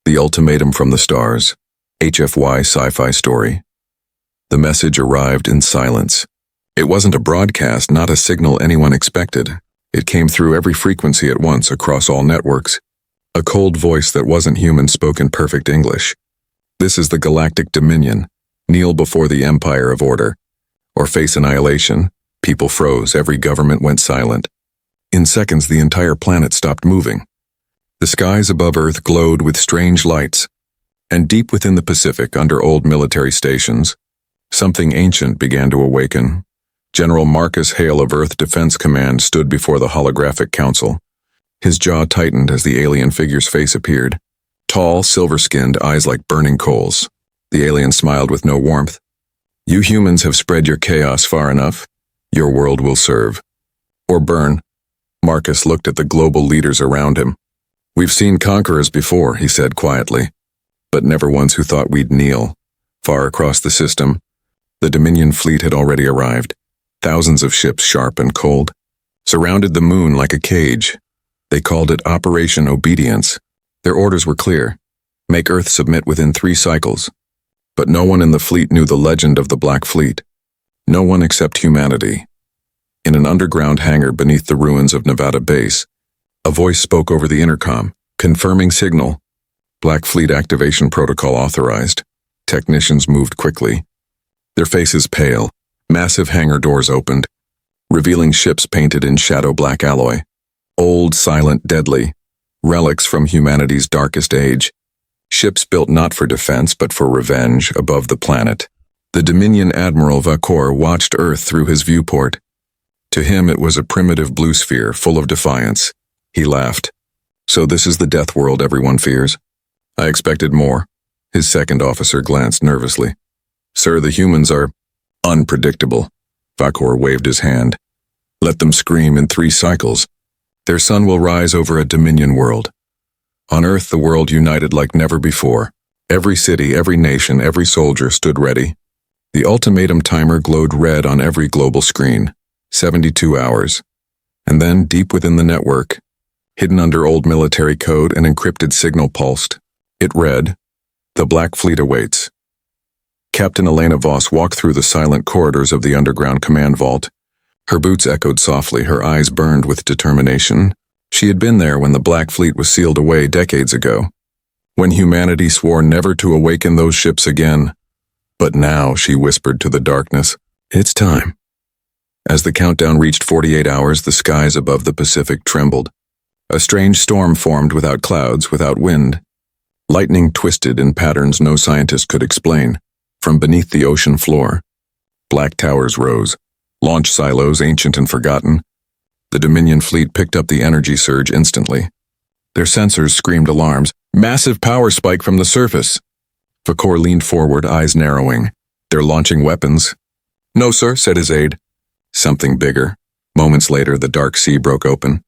The ultimatum from the stars. HFY sci-fi story. The message arrived in silence. It wasn't a broadcast, not a signal anyone expected. It came through every frequency at once across all networks. A cold voice that wasn't human spoke in perfect English. This is the Galactic Dominion. Kneel before the Empire of Order. Or face annihilation. People froze, every government went silent. In seconds, the entire planet stopped moving. The skies above Earth glowed with strange lights. And deep within the Pacific, under old military stations, something ancient began to awaken. General Marcus Hale of Earth Defense Command stood before the holographic council. His jaw tightened as the alien figure's face appeared. Tall, silver-skinned, eyes like burning coals. The alien smiled with no warmth. You humans have spread your chaos far enough. Your world will serve. Or burn. Marcus looked at the global leaders around him. We've seen conquerors before, he said quietly. But never ones who thought we'd kneel. Far across the system, the Dominion fleet had already arrived. Thousands of ships, sharp and cold, surrounded the moon like a cage. They called it Operation Obedience. Their orders were clear. Make Earth submit within 3 cycles. But no one in the fleet knew the legend of the Black Fleet. No one except humanity. In an underground hangar beneath the ruins of Nevada Base, a voice spoke over the intercom, confirming signal. Black Fleet activation protocol authorized. Technicians moved quickly. Their faces pale. Massive hangar doors opened, revealing ships painted in shadow black alloy. Old, silent, deadly. Relics from humanity's darkest age. Ships built not for defense but for revenge above the planet. The Dominion Admiral Vakor watched Earth through his viewport. To him it was a primitive blue sphere full of defiance. He laughed. So this is the death world everyone fears? I expected more. His second officer glanced nervously. Sir, the humans are unpredictable. Vakor waved his hand. Let them scream in 3 cycles. Their sun will rise over a Dominion world. On Earth, the world united like never before. Every city, every nation, every soldier stood ready. The ultimatum timer glowed red on every global screen. 72 hours. And then, deep within the network, hidden under old military code, an encrypted signal pulsed. It read, The Black Fleet awaits. Captain Elena Voss walked through the silent corridors of the underground command vault. Her boots echoed softly, her eyes burned with determination. She had been there when the Black Fleet was sealed away decades ago, when humanity swore never to awaken those ships again. But now, she whispered to the darkness, it's time. As the countdown reached 48 hours, the skies above the Pacific trembled. A strange storm formed without clouds, without wind. Lightning twisted in patterns no scientist could explain. From beneath the ocean floor, black towers rose, launch silos ancient and forgotten. The Dominion fleet picked up the energy surge instantly. Their sensors screamed alarms. Massive power spike from the surface. Vakor leaned forward, eyes narrowing. They're launching weapons. No, sir, said his aide. Something bigger. Moments later, the dark sea broke open,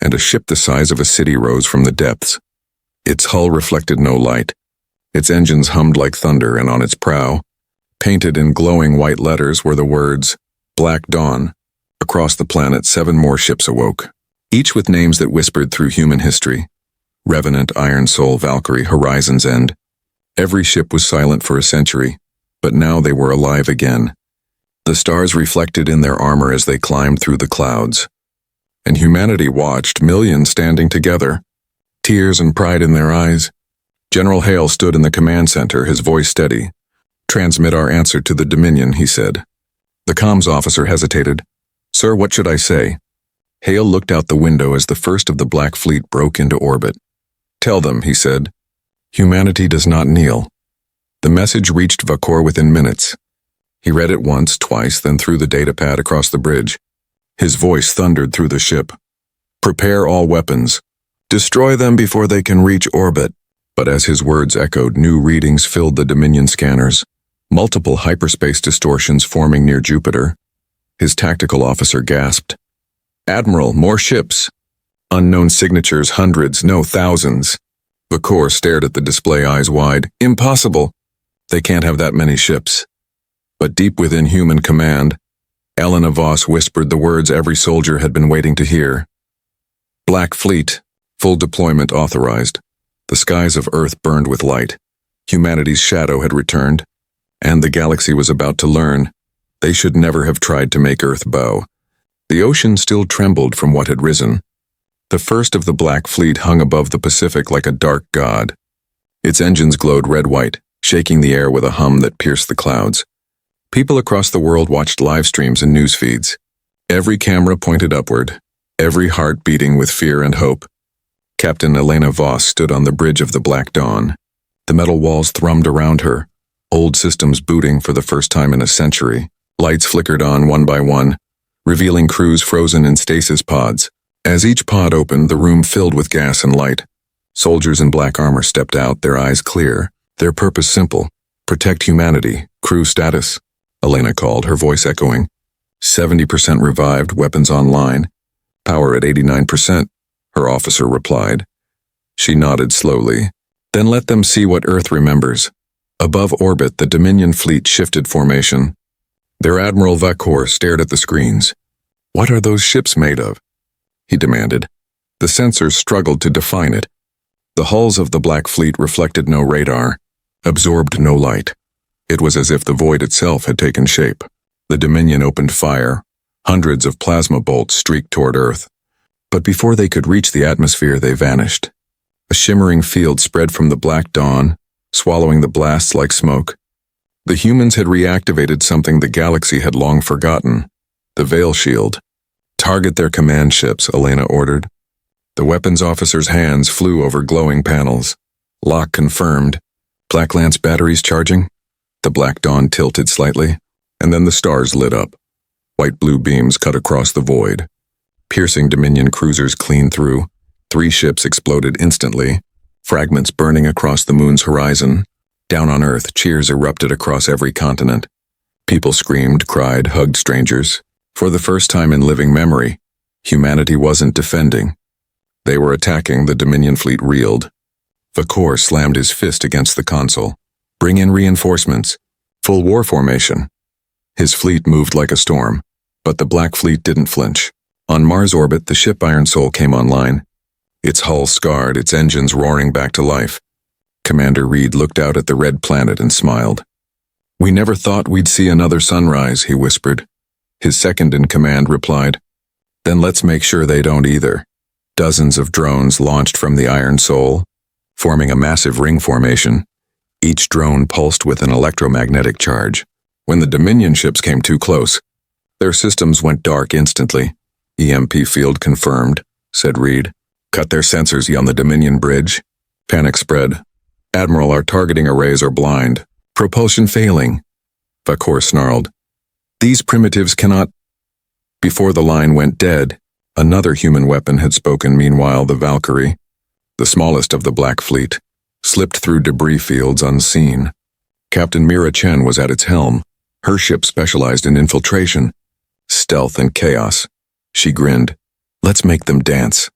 and a ship the size of a city rose from the depths. Its hull reflected no light. Its engines hummed like thunder, and on its prow, painted in glowing white letters, were the words, Black Dawn. Across the planet, 7 more ships awoke, each with names that whispered through human history. Revenant, Iron Soul, Valkyrie, Horizon's End. Every ship was silent for a century, but now they were alive again. The stars reflected in their armor as they climbed through the clouds. And humanity watched, millions standing together, tears and pride in their eyes. General Hale stood in the command center, his voice steady. Transmit our answer to the Dominion, he said. The comms officer hesitated. Sir, what should I say? Hale looked out the window as the first of the Black Fleet broke into orbit. Tell them, he said. Humanity does not kneel. The message reached Vakor within minutes. He read it once, twice, then threw the datapad across the bridge. His voice thundered through the ship. Prepare all weapons. Destroy them before they can reach orbit. But as his words echoed, new readings filled the Dominion scanners. Multiple hyperspace distortions forming near Jupiter. His tactical officer gasped. Admiral, more ships. Unknown signatures, hundreds, no, thousands. Vakor stared at the display, eyes wide. Impossible. They can't have that many ships. But deep within human command, Elena Voss whispered the words every soldier had been waiting to hear. Black Fleet, full deployment authorized. The skies of Earth burned with light. Humanity's shadow had returned, and the galaxy was about to learn they should never have tried to make Earth bow. The ocean still trembled from what had risen. The first of the Black Fleet hung above the Pacific like a dark god. Its engines glowed red-white, shaking the air with a hum that pierced the clouds. People across the world watched live streams and news feeds. Every camera pointed upward, every heart beating with fear and hope. Captain Elena Voss stood on the bridge of the Black Dawn. The metal walls thrummed around her, old systems booting for the first time in a century. Lights flickered on one by one, revealing crews frozen in stasis pods. As each pod opened, the room filled with gas and light. Soldiers in black armor stepped out, their eyes clear, their purpose simple: protect humanity. Crew status, Elena called, her voice echoing. 70% revived, weapons online. Power at 89%, her officer replied. She nodded slowly. Then let them see what Earth remembers. Above orbit, the Dominion fleet shifted formation. Their Admiral Vakor stared at the screens. What are those ships made of? He demanded. The sensors struggled to define it. The hulls of the Black Fleet reflected no radar, absorbed no light. It was as if the void itself had taken shape. The Dominion opened fire. Hundreds of plasma bolts streaked toward Earth. But before they could reach the atmosphere, they vanished. A shimmering field spread from the Black Dawn, swallowing the blasts like smoke. The humans had reactivated something the galaxy had long forgotten: the Veil Shield. Target their command ships, Elena ordered. The weapons officer's hands flew over glowing panels. Lock confirmed. Black Lance batteries charging? The Black Dawn tilted slightly, and then the stars lit up. White-blue beams cut across the void, piercing Dominion cruisers clean through. 3 ships exploded instantly, fragments burning across the moon's horizon. Down on Earth, cheers erupted across every continent. People screamed, cried, hugged strangers. For the first time in living memory, humanity wasn't defending. They were attacking. The Dominion fleet reeled. Vakor slammed his fist against the console. Bring in reinforcements. Full war formation. His fleet moved like a storm, but the Black Fleet didn't flinch. On Mars orbit, the ship Iron Soul came online. Its hull scarred, its engines roaring back to life. Commander Reed looked out at the red planet and smiled. We never thought we'd see another sunrise, he whispered. His second-in-command replied, Then let's make sure they don't either. Dozens of drones launched from the Iron Soul, forming a massive ring formation. Each drone pulsed with an electromagnetic charge. When the Dominion ships came too close, their systems went dark instantly. EMP field confirmed, said Reed. Cut their sensors on the Dominion bridge. Panic spread. Admiral, our targeting arrays are blind. Propulsion failing. Vakor snarled. These primitives cannot... Before the line went dead, another human weapon had spoken. Meanwhile, the Valkyrie, the smallest of the Black Fleet, slipped through debris fields unseen. Captain Mira Chen was at its helm. Her ship specialized in infiltration, stealth, and chaos. She grinned. Let's make them dance.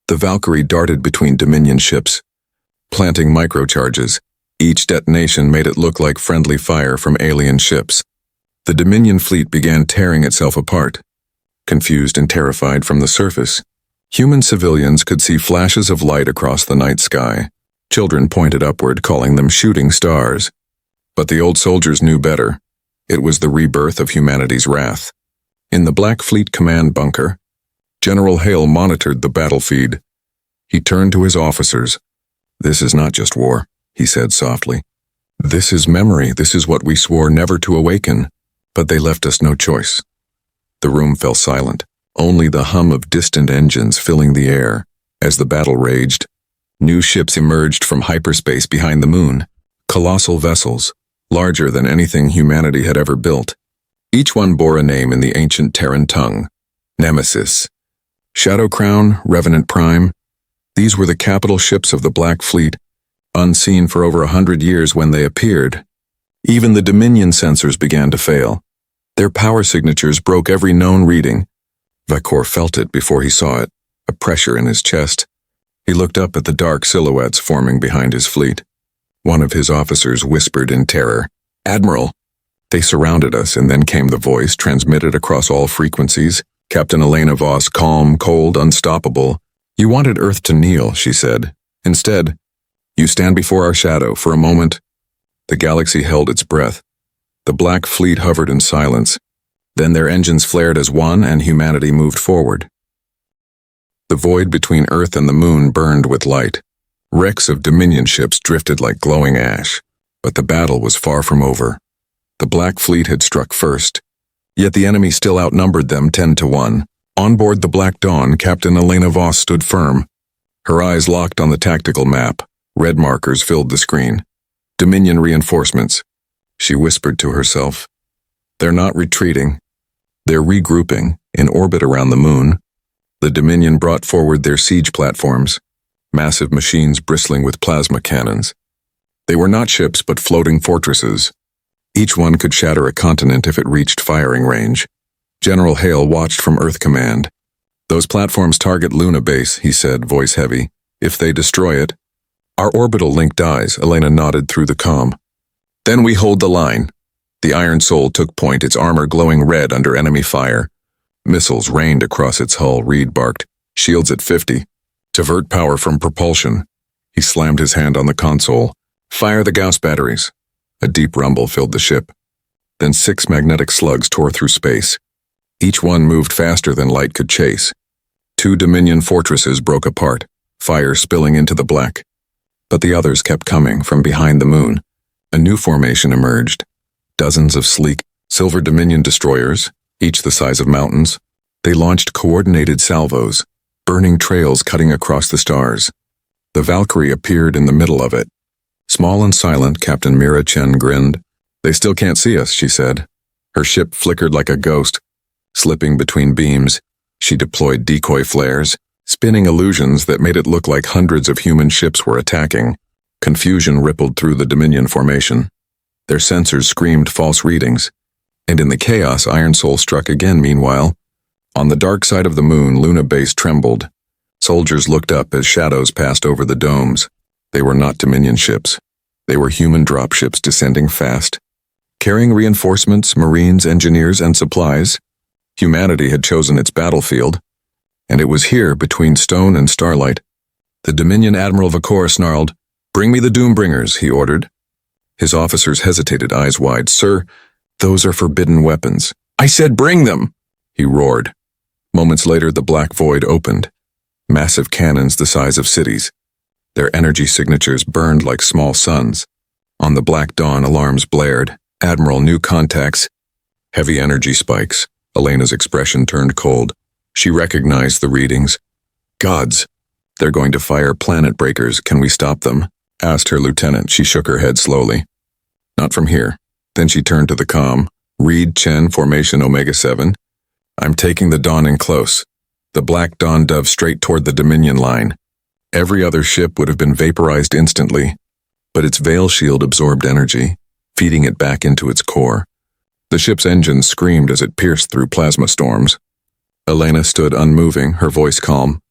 The Valkyrie darted between Dominion ships, planting microcharges. Each detonation made it look like friendly fire from alien ships. The Dominion fleet began tearing itself apart. Confused and terrified from the surface, human civilians could see flashes of light across the night sky. Children pointed upward, calling them shooting stars. But the old soldiers knew better. It was the rebirth of humanity's wrath. In the Black Fleet command bunker, General Hale monitored the battle feed. He turned to his officers. This is not just war, he said softly. This is memory. This is what we swore never to awaken. But they left us no choice. The room fell silent, only the hum of distant engines filling the air. As the battle raged, new ships emerged from hyperspace behind the moon. Colossal vessels, larger than anything humanity had ever built. Each one bore a name in the ancient Terran tongue. Nemesis, Shadow Crown, Revenant Prime. These were the capital ships of the Black Fleet, unseen for over 100 years when they appeared. Even the Dominion sensors began to fail. Their power signatures broke every known reading. Vakor felt it before he saw it, a pressure in his chest. He looked up at the dark silhouettes forming behind his fleet. One of his officers whispered in terror, Admiral! They surrounded us, and then came the voice, transmitted across all frequencies. Captain Elena Voss, calm, cold, unstoppable. You wanted Earth to kneel, she said. Instead, You stand before our shadow. For a moment, the galaxy held its breath. The black fleet hovered in silence. Then their engines flared as one, and humanity moved forward. The void between Earth and the moon burned with light. Wrecks of Dominion ships drifted like glowing ash. But the battle was far from over. The Black Fleet had struck first, yet the enemy still outnumbered them 10-1. On board the Black Dawn, Captain Elena Voss stood firm. Her eyes locked on the tactical map. Red markers filled the screen. Dominion reinforcements. She whispered to herself. They're not retreating. They're regrouping, in orbit around the moon. The Dominion brought forward their siege platforms, massive machines bristling with plasma cannons. They were not ships, but floating fortresses. Each one could shatter a continent if it reached firing range. General Hale watched from Earth Command. Those platforms target Luna Base, he said, voice heavy. If they destroy it, our orbital link dies, Elena nodded through the comm. Then we hold the line. The Iron Soul took point, its armor glowing red under enemy fire. Missiles rained across its hull, Reed barked. Shields at 50. Divert power from propulsion. He slammed his hand on the console. Fire the Gauss batteries. A deep rumble filled the ship. Then 6 magnetic slugs tore through space. Each one moved faster than light could chase. 2 Dominion fortresses broke apart, fire spilling into the black. But the others kept coming from behind the moon. A new formation emerged. Dozens of sleek, silver Dominion destroyers, each the size of mountains. They launched coordinated salvos, burning trails cutting across the stars. The Valkyrie appeared in the middle of it. Small and silent, Captain Mira Chen grinned. They still can't see us, she said. Her ship flickered like a ghost. Slipping between beams, she deployed decoy flares, spinning illusions that made it look like hundreds of human ships were attacking. Confusion rippled through the Dominion formation. Their sensors screamed false readings. And in the chaos, Iron Soul struck again meanwhile. On the dark side of the moon, Luna Base trembled. Soldiers looked up as shadows passed over the domes. They were not Dominion ships. They were human dropships descending fast, carrying reinforcements, marines, engineers, and supplies. Humanity had chosen its battlefield, and it was here, between stone and starlight. The Dominion Admiral Vakor snarled, "Bring me the Doombringers," he ordered. His officers hesitated, eyes wide. "Sir, those are forbidden weapons." "I said bring them!" he roared. Moments later, the black void opened. Massive cannons the size of cities. Their energy signatures burned like small suns. On the Black Dawn, alarms blared. Admiral, new contacts. Heavy energy spikes. Elena's expression turned cold. She recognized the readings. "Gods, they're going to fire planet breakers. Can we stop them?" asked her lieutenant. She shook her head slowly. "Not from here." Then she turned to the comm. "Reed Chen, formation Omega 7. I'm taking the Dawn in close." The Black Dawn dove straight toward the Dominion line. Every other ship would have been vaporized instantly, but its veil shield absorbed energy, feeding it back into its core. The ship's engines screamed as it pierced through plasma storms. Elena stood unmoving, her voice calm.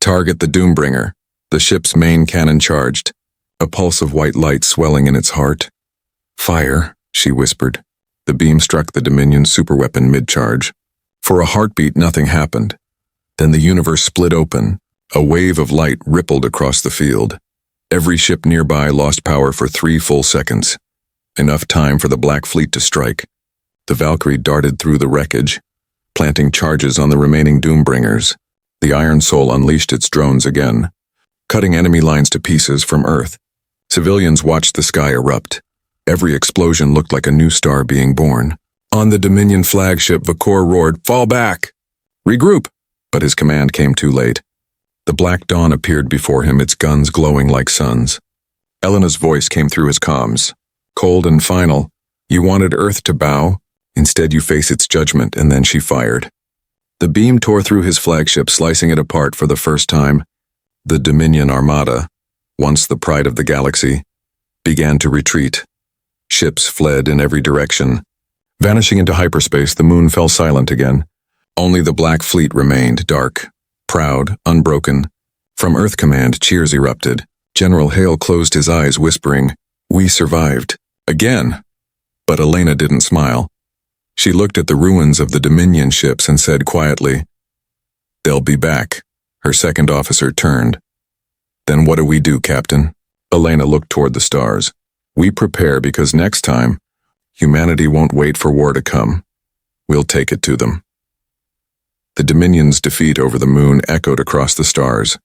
"Target the Doombringer." The ship's main cannon charged, a pulse of white light swelling in its heart. "Fire," she whispered. The beam struck the Dominion superweapon mid-charge. For a heartbeat, nothing happened. Then the universe split open. A wave of light rippled across the field. Every ship nearby lost power for 3 full seconds. Enough time for the Black Fleet to strike. The Valkyrie darted through the wreckage, planting charges on the remaining Doombringers. The Iron Soul unleashed its drones again, cutting enemy lines to pieces from Earth. Civilians watched the sky erupt. Every explosion looked like a new star being born. On the Dominion flagship, Vakor roared, "Fall back! Regroup!" But his command came too late. The Black Dawn appeared before him, its guns glowing like suns. Elena's voice came through his comms, cold and final. "You wanted Earth to bow. Instead you face its judgment," and then she fired. The beam tore through his flagship, slicing it apart for the first time. The Dominion armada, once the pride of the galaxy, began to retreat. Ships fled in every direction. Vanishing into hyperspace, the moon fell silent again. Only the Black Fleet remained, dark, proud, unbroken. From Earth Command, cheers erupted. General Hale closed his eyes, whispering, "We survived. Again." But Elena didn't smile. She looked at the ruins of the Dominion ships and said quietly, "They'll be back." Her second officer turned. "Then what do we do, Captain?" Elena looked toward the stars. We prepare because next time, humanity won't wait for war to come. We'll take it to them. The Dominion's defeat over the moon echoed across the stars.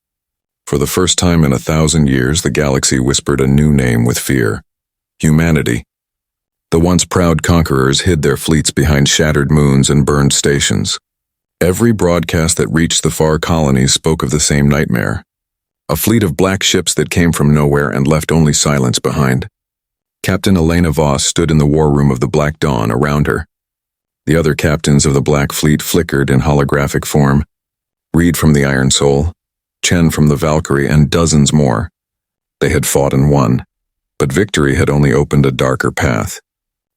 For the first time in 1,000 years, the galaxy whispered a new name with fear. Humanity. The once proud conquerors hid their fleets behind shattered moons and burned stations. Every broadcast that reached the far colonies spoke of the same nightmare. A fleet of black ships that came from nowhere and left only silence behind. Captain Elena Voss stood in the war room of the Black Dawn. Around her, the other captains of the Black Fleet flickered in holographic form. Reed from the Iron Soul, Chen from the Valkyrie, and dozens more. They had fought and won, but victory had only opened a darker path.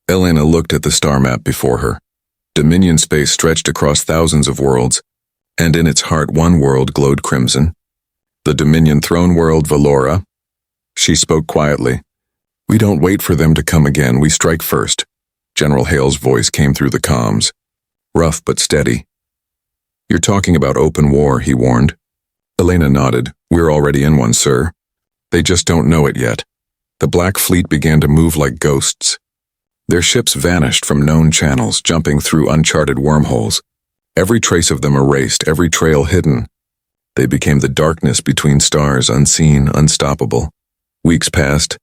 Elena looked at the star map before her. Dominion space stretched across thousands of worlds, and in its heart one world glowed crimson. The Dominion throne world, Valora. She spoke quietly. We don't wait for them to come again, we strike first. General Hale's voice came through the comms, rough but steady. You're talking about open war, he warned. Elena nodded. We're already in one, sir. They just don't know it yet. The Black Fleet began to move like ghosts. Their ships vanished from known channels, jumping through uncharted wormholes. Every trace of them erased, every trail hidden. They became the darkness between stars, unseen, unstoppable. Weeks passed.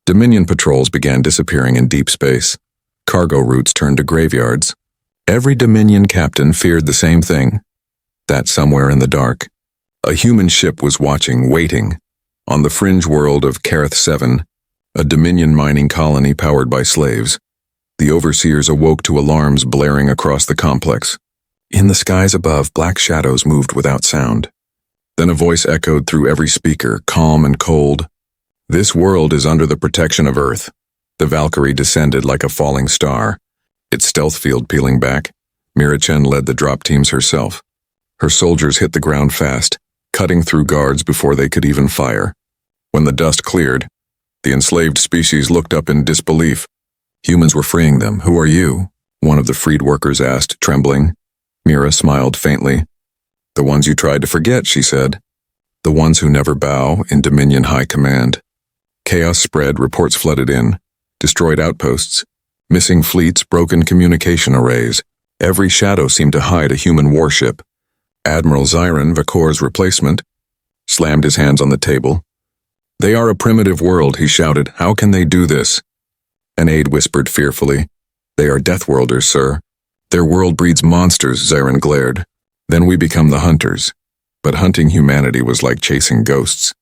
Dominion patrols began disappearing in deep space. Cargo routes turned to graveyards. Every Dominion captain feared the same thing. That somewhere in the dark, a human ship was watching, waiting. On the fringe world of Kareth 7, a Dominion mining colony powered by slaves, the overseers awoke to alarms blaring across the complex. In the skies above, black shadows moved without sound. Then a voice echoed through every speaker, calm and cold. This world is under the protection of Earth. The Valkyrie descended like a falling star, its stealth field peeling back. Mira Chen led the drop teams herself. Her soldiers hit the ground fast, cutting through guards before they could even fire. When the dust cleared, the enslaved species looked up in disbelief. Humans were freeing them. Who are you? One of the freed workers asked, trembling. Mira smiled faintly. The ones you tried to forget, she said. The ones who never bow in Dominion High Command. Chaos spread, reports flooded in. Destroyed outposts. Missing fleets, broken communication arrays. Every shadow seemed to hide a human warship. Admiral Zyron, Vakor's replacement, slammed his hands on the table. They are a primitive world, he shouted. How can they do this? An aide whispered fearfully. They are Deathworlders, sir. Their world breeds monsters, Zyron glared. Then we become the hunters. But hunting humanity was like chasing ghosts.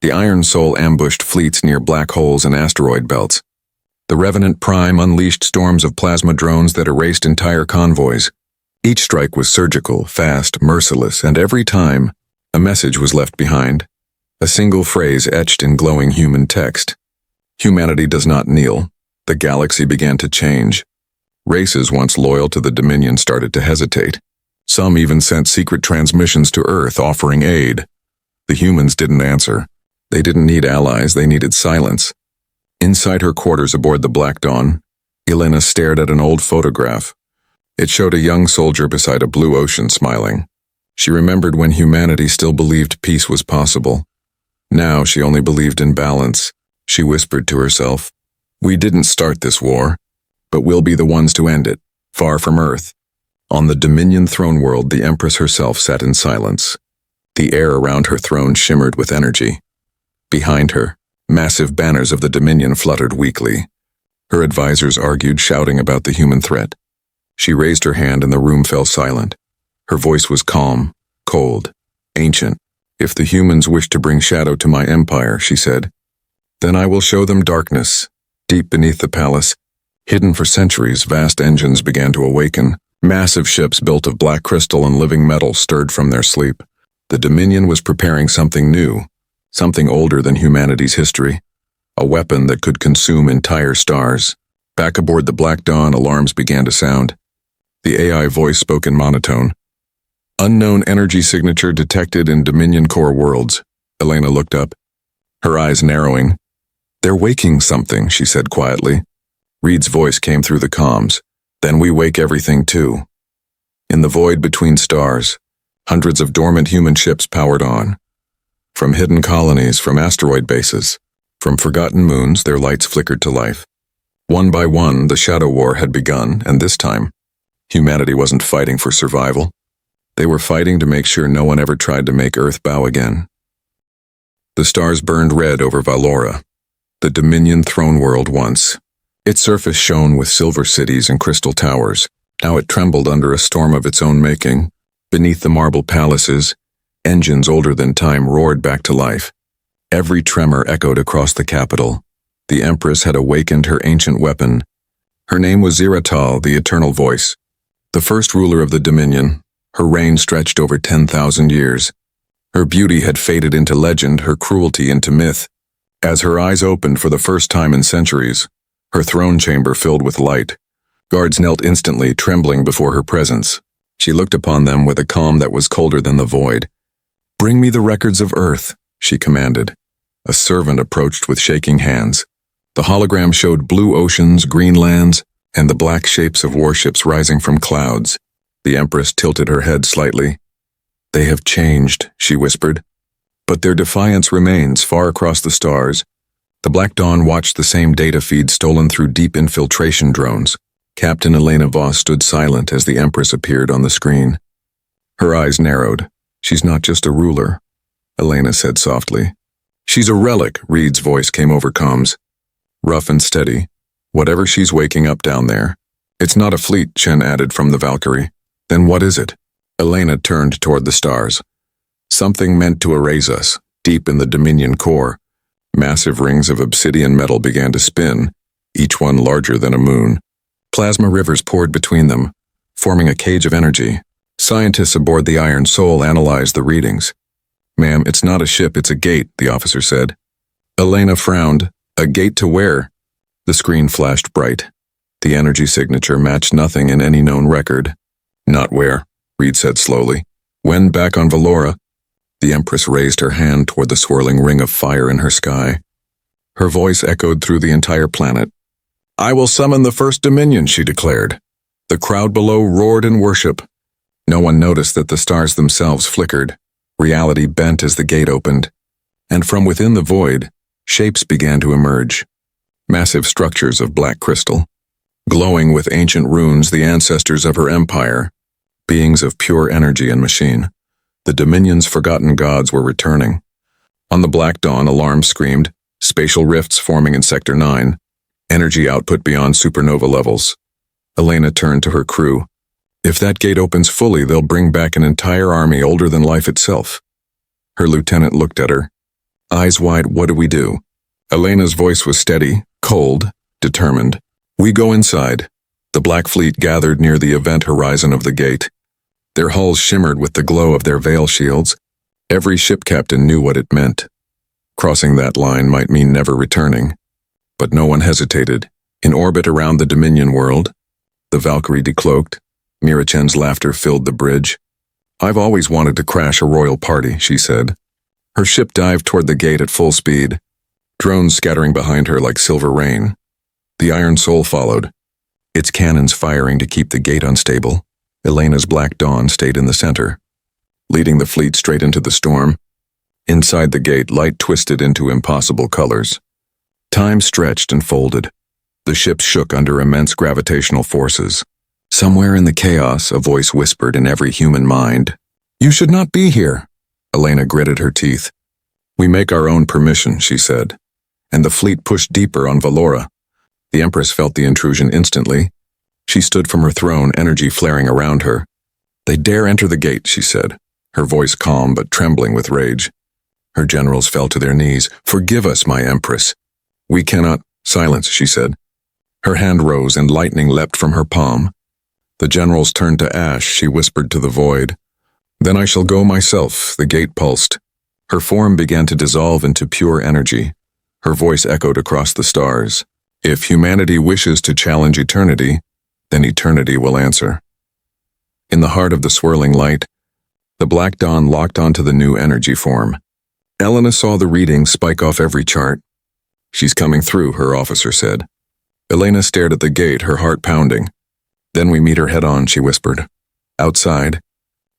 The Iron Soul ambushed fleets near black holes and asteroid belts. The Revenant Prime unleashed storms of plasma drones that erased entire convoys. Each strike was surgical, fast, merciless, and every time, a message was left behind. A single phrase etched in glowing human text. Humanity does not kneel. The galaxy began to change. Races once loyal to the Dominion started to hesitate. Some even sent secret transmissions to Earth offering aid. The humans didn't answer. They didn't need allies, they needed silence. Inside her quarters aboard the Black Dawn, Elena stared at an old photograph. It showed a young soldier beside a blue ocean smiling. She remembered when humanity still believed peace was possible. Now she only believed in balance. She whispered to herself, we didn't start this war, but we'll be the ones to end it, far from Earth. On the Dominion throne world, the Empress herself sat in silence. The air around her throne shimmered with energy. Behind her, massive banners of the Dominion fluttered weakly. Her advisors argued, shouting about the human threat. She raised her hand and the room fell silent. Her voice was calm, cold, ancient. If the humans wish to bring shadow to my empire, she said, then I will show them darkness. Deep beneath the palace, hidden for centuries, vast engines began to awaken. Massive ships built of black crystal and living metal stirred from their sleep. The Dominion was preparing something new, something older than humanity's history. A weapon that could consume entire stars. Back aboard the Black Dawn, alarms began to sound. The AI voice spoke in monotone. Unknown energy signature detected in Dominion core worlds. Elena looked up, her eyes narrowing. They're waking something, she said quietly. Reed's voice came through the comms. Then we wake everything too. In the void between stars, hundreds of dormant human ships powered on. From hidden colonies, from asteroid bases, From forgotten moons, their lights flickered to life. One by one, the Shadow War had begun, and this time, humanity wasn't fighting for survival. They were fighting to make sure no one ever tried to make Earth bow again. The stars burned red over Valora, the Dominion throne world once. Its surface shone with silver cities and crystal towers. Now it trembled under a storm of its own making. Beneath the marble palaces, engines older than time roared back to life. Every tremor echoed across the capital. The Empress had awakened her ancient weapon. Her name was Ziratal, the Eternal Voice. The first ruler of the Dominion, her reign stretched over 10,000 years. Her beauty had faded into legend, her cruelty into myth. As her eyes opened for the first time in centuries, her throne chamber filled with light. Guards knelt instantly, trembling before her presence. She looked upon them with a calm that was colder than the void. "Bring me the records of Earth," she commanded. A servant approached with shaking hands. The hologram showed blue oceans, green lands, and the black shapes of warships rising from clouds. The Empress tilted her head slightly. "They have changed," she whispered. "But their defiance remains far across the stars." The Black Dawn watched the same data feed stolen through deep infiltration drones. Captain Elena Voss stood silent as the Empress appeared on the screen. Her eyes narrowed. "She's not just a ruler," Elena said softly. "She's a relic," Reed's voice came over comms. Rough and steady. "Whatever she's waking up down there." "It's not a fleet," Chen added from the Valkyrie. "Then what is it?" Elena turned toward the stars. "Something meant to erase us, deep in the Dominion core." Massive rings of obsidian metal began to spin, each one larger than a moon. Plasma rivers poured between them, forming a cage of energy. Scientists aboard the Iron Soul analyzed the readings. "Ma'am, it's not a ship, it's a gate," the officer said. Elena frowned. "A gate to where?" The screen flashed bright. The energy signature matched nothing in any known record. "Not where," Reed said slowly. "When back on Valora?" The Empress raised her hand toward the swirling ring of fire in her sky. Her voice echoed through the entire planet. "I will summon the First Dominion," she declared. The crowd below roared in worship. No one noticed that the stars themselves flickered. Reality bent as the gate opened. And from within the void, shapes began to emerge. Massive structures of black crystal. Glowing with ancient runes, the ancestors of her empire. Beings of pure energy and machine. The Dominion's forgotten gods were returning. On the Black Dawn, alarms screamed, spatial rifts forming in Sector 9, energy output beyond supernova levels. Elena turned to her crew. "If that gate opens fully, they'll bring back an entire army older than life itself." Her lieutenant looked at her. Eyes wide, "What do we do?" Elena's voice was steady, cold, determined. "We go inside." The Black Fleet gathered near the event horizon of the gate. Their hulls shimmered with the glow of their veil shields. Every ship captain knew what it meant. Crossing that line might mean never returning. But no one hesitated. In orbit around the Dominion world, the Valkyrie decloaked. Mirachen's laughter filled the bridge. "I've always wanted to crash a royal party," she said. Her ship dived toward the gate at full speed, drones scattering behind her like silver rain. The Iron Soul followed, its cannons firing to keep the gate unstable. Elena's Black Dawn stayed in the center, leading the fleet straight into the storm. Inside the gate, light twisted into impossible colors. Time stretched and folded. The ship shook under immense gravitational forces. Somewhere in the chaos, a voice whispered in every human mind, "You should not be here." Elena gritted her teeth. "We make our own permission," she said. And the fleet pushed deeper on Valora. The Empress felt the intrusion instantly. She stood from her throne, energy flaring around her. "They dare enter the gate," she said, her voice calm but trembling with rage. Her generals fell to their knees. "Forgive us, my Empress." "We cannot—" "Silence," she said. Her hand rose and lightning leapt from her palm. The generals turned to ash, she whispered to the void. "Then I shall go myself," the gate pulsed. Her form began to dissolve into pure energy. Her voice echoed across the stars. "If humanity wishes to challenge eternity, then eternity will answer." In the heart of the swirling light, the Black Dawn locked onto the new energy form. Elena saw the readings spike off every chart. "She's coming through," her officer said. Elena stared at the gate, her heart pounding. "Then we meet her head-on," she whispered. Outside,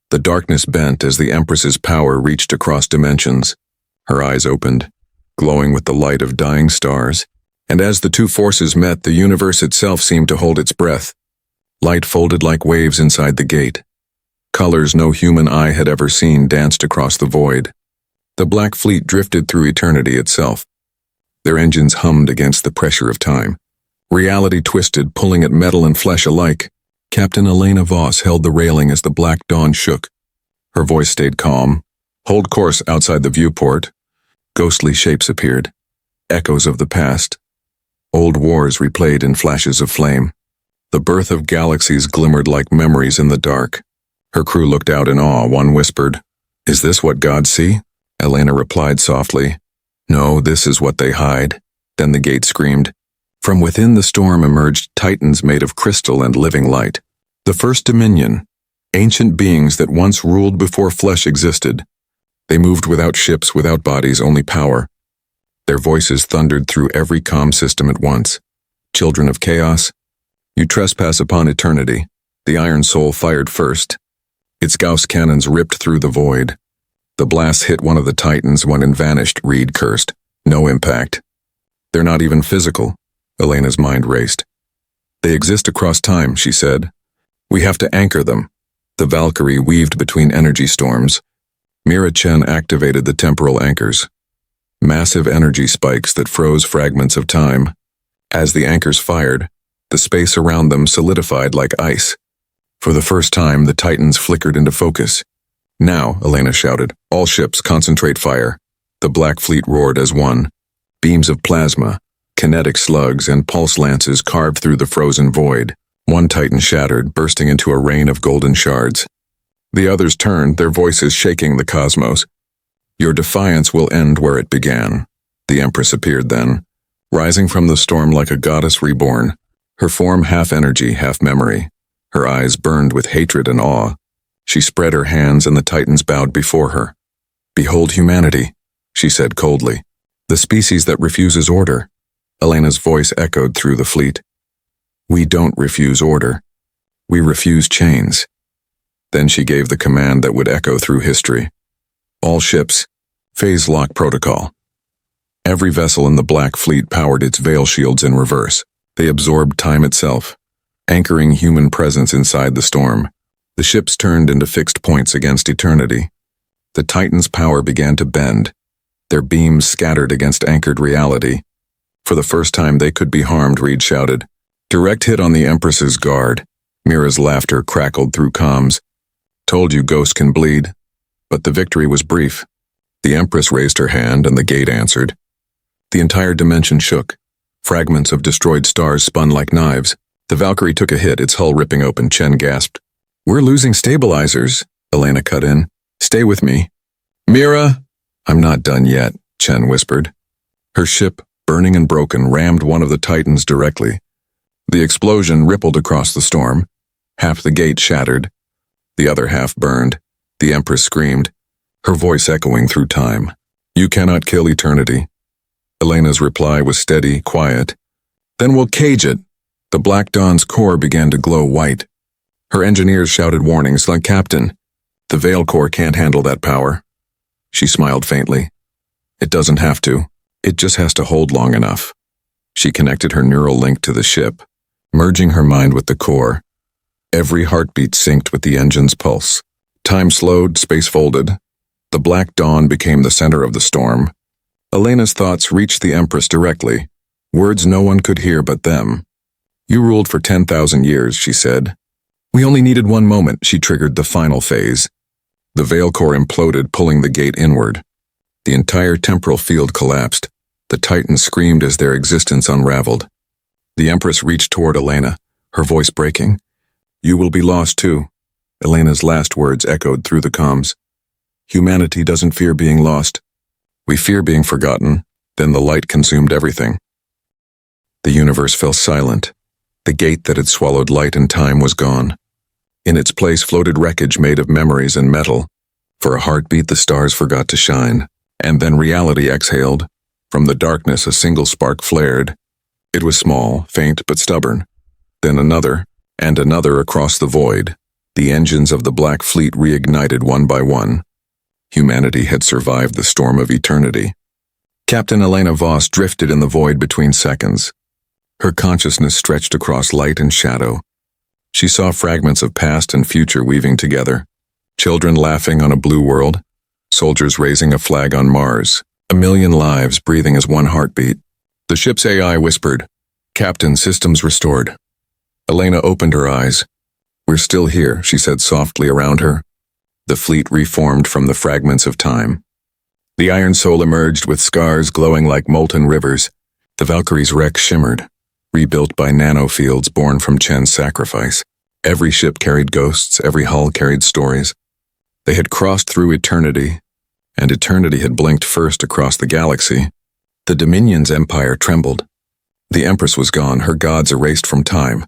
the darkness bent as the Empress's power reached across dimensions. Her eyes opened, glowing with the light of dying stars. And as the two forces met, the universe itself seemed to hold its breath. Light folded like waves inside the gate. Colors no human eye had ever seen danced across the void. The black fleet drifted through eternity itself. Their engines hummed against the pressure of time. Reality twisted, pulling at metal and flesh alike. Captain Elena Voss held the railing as the black dawn shook. Her voice stayed calm. Hold course outside the viewport. Ghostly shapes appeared. Echoes of the past. Old wars replayed in flashes of flame. The birth of galaxies glimmered like memories in the dark. Her crew looked out in awe. One whispered, "Is this what gods see?" Elena replied softly, "No, this is what they hide." Then the gate screamed. From within the storm emerged titans made of crystal and living light. The first dominion, ancient beings that once ruled before flesh existed. They moved without ships, without bodies, only power. Their voices thundered through every comm system at once. "Children of chaos, you trespass upon eternity." The Iron Soul fired first. Its Gauss cannons ripped through the void. The blast hit one of the titans when it vanished. Reed cursed. No impact. "They're not even physical." Elena's mind raced. "They exist across time," she said. "We have to anchor them." The Valkyrie weaved between energy storms. Mira Chen activated the temporal anchors. Massive energy spikes that froze fragments of time. As the anchors fired, the space around them solidified like ice. For the first time, the titans flickered into focus. "Now," Elena shouted, "all ships concentrate fire." The Black Fleet roared as one. Beams of plasma, kinetic slugs, and pulse lances carved through the frozen void. One titan shattered, bursting into a rain of golden shards. The others turned, their voices shaking the cosmos. "Your defiance will end where it began." The Empress appeared then, rising from the storm like a goddess reborn, her form half energy, half memory. Her eyes burned with hatred and awe. She spread her hands and the titans bowed before her. "Behold humanity," she said coldly. "The species that refuses order." Elena's voice echoed through the fleet. "We don't refuse order. We refuse chains." Then she gave the command that would echo through history. "All ships, phase lock protocol." Every vessel in the Black Fleet powered its veil shields in reverse. They absorbed time itself, anchoring human presence inside the storm. The ships turned into fixed points against eternity. The Titan's power began to bend. Their beams scattered against anchored reality. For the first time they could be harmed, Reed shouted. "Direct hit on the Empress's guard." Mira's laughter crackled through comms. "Told you ghosts can bleed." But the victory was brief. The Empress raised her hand and the gate answered. The entire dimension shook. Fragments of destroyed stars spun like knives. The Valkyrie took a hit, its hull ripping open. Chen gasped. "We're losing stabilizers," Elena cut in. "Stay with me." "Mira!" "I'm not done yet," Chen whispered. Her ship, burning and broken, rammed one of the Titans directly. The explosion rippled across the storm. Half the gate shattered. The other half burned. The Empress screamed, her voice echoing through time. "You cannot kill eternity." Elena's reply was steady, quiet. "Then we'll cage it." The Black Dawn's core began to glow white. Her engineers shouted warnings like, "Captain, the Veil Core can't handle that power." She smiled faintly. "It doesn't have to. It just has to hold long enough." She connected her neural link to the ship, merging her mind with the core. Every heartbeat synced with the engine's pulse. Time slowed, space folded. The Black Dawn became the center of the storm. Elena's thoughts reached the Empress directly, words no one could hear but them. "You ruled for 10,000 years, she said. "We only needed one moment," she triggered the final phase. The Veil Core imploded, pulling the gate inward. The entire temporal field collapsed. The Titans screamed as their existence unraveled. The Empress reached toward Elena, her voice breaking. "You will be lost too." Elena's last words echoed through the comms. "Humanity doesn't fear being lost. We fear being forgotten." Then the light consumed everything. The universe fell silent. The gate that had swallowed light and time was gone. In its place floated wreckage made of memories and metal. For a heartbeat the stars forgot to shine. And then reality exhaled. From the darkness a single spark flared. It was small, faint, but stubborn. Then another, and another across the void. The engines of the Black Fleet reignited one by one. Humanity had survived the storm of eternity. Captain Elena Voss drifted in the void between seconds. Her consciousness stretched across light and shadow. She saw fragments of past and future weaving together. Children laughing on a blue world, soldiers raising a flag on Mars, a million lives breathing as one heartbeat. The ship's AI whispered, "Captain, systems restored." Elena opened her eyes. "We're still here," she said softly around her. The fleet reformed from the fragments of time. The Iron Soul emerged with scars glowing like molten rivers. The Valkyrie's wreck shimmered, rebuilt by nanofields born from Chen's sacrifice. Every ship carried ghosts, every hull carried stories. They had crossed through eternity, and eternity had blinked first across the galaxy. The Dominion's empire trembled. The Empress was gone, her gods erased from time.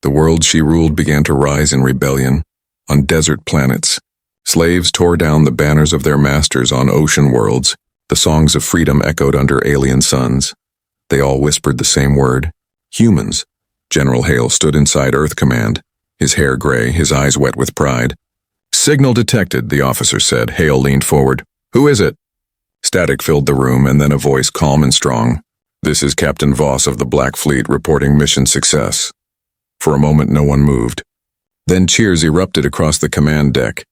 The world she ruled began to rise in rebellion. On desert planets, slaves tore down the banners of their masters on ocean worlds. The songs of freedom echoed under alien suns. They all whispered the same word: humans. General Hale stood inside Earth Command, his hair gray, his eyes wet with pride. "Signal detected," the officer said. Hale leaned forward. "Who is it?" Static filled the room, and then a voice calm and strong. "This is Captain Voss of the Black Fleet reporting mission success." For a moment no one moved. Then cheers erupted across the command deck.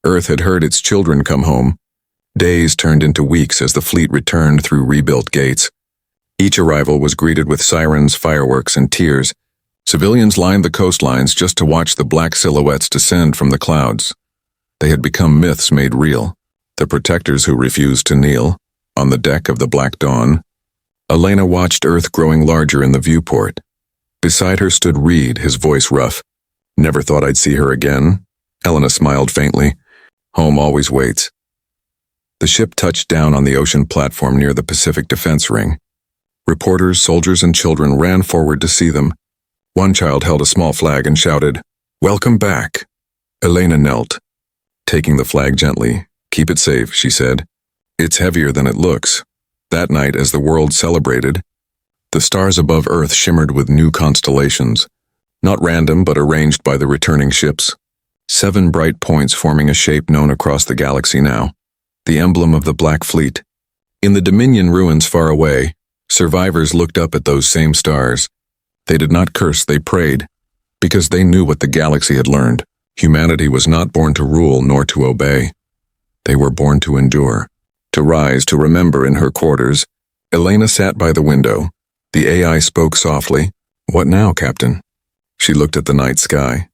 Earth had heard its children come home. Days turned into weeks as the fleet returned through rebuilt gates. Each arrival was greeted with sirens, fireworks, and tears. Civilians lined the coastlines just to watch the black silhouettes descend from the clouds. They had become myths made real. The protectors who refused to kneel. On the deck of the Black Dawn, Elena watched Earth growing larger in the viewport. Beside her stood Reed, his voice rough. "Never thought I'd see her again." Helena smiled faintly. "Home always waits." The ship touched down on the ocean platform near the Pacific Defense Ring. Reporters, soldiers, and children ran forward to see them. One child held a small flag and shouted, "Welcome back." Elena knelt, taking the flag gently. "Keep it safe," she said. "It's heavier than it looks." That night, as the world celebrated, the stars above Earth shimmered with new constellations. Not random, but arranged by the returning ships. 7 bright points forming a shape known across the galaxy now. The emblem of the Black Fleet. In the Dominion ruins far away, survivors looked up at those same stars. They did not curse, they prayed, because they knew what the galaxy had learned. Humanity was not born to rule nor to obey. They were born to endure, to rise, to remember. In her quarters, Elena sat by the window. The AI spoke softly. "What now, Captain?" She looked at the night sky.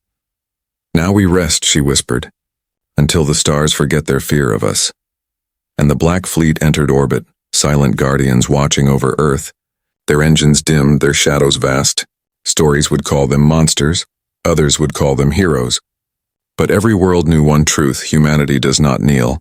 "Now we rest," she whispered, "until the stars forget their fear of us." And the Black Fleet entered orbit, silent guardians watching over Earth. Their engines dimmed, their shadows vast. Stories would call them monsters, others would call them heroes. But every world knew one truth: humanity does not kneel.